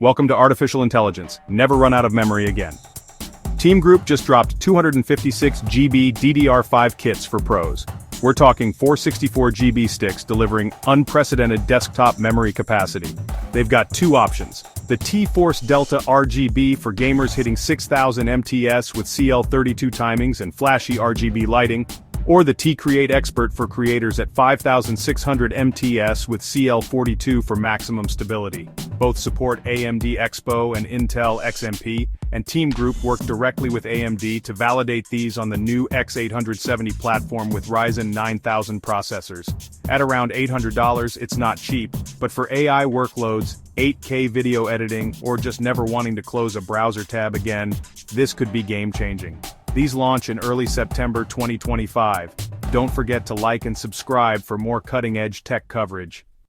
Welcome to artificial intelligence. Never run out of memory again. TeamGroup just dropped 256 GB DDR5 kits for pros. We're talking 464 GB sticks delivering unprecedented desktop memory capacity. They've got two options. The T-Force Delta RGB for gamers hitting 6000 MTS with CL32 timings and flashy RGB lighting, or the T-Create Expert for creators at 5600 MTS with CL42 for maximum stability. Both support AMD Expo and Intel XMP, and TeamGroup worked directly with AMD to validate these on the new X870 platform with Ryzen 9000 processors. At around $800, it's not cheap, but for AI workloads, 8K video editing, or just never wanting to close a browser tab again, this could be game-changing. These launch in early September 2025. Don't forget to like and subscribe for more cutting-edge tech coverage.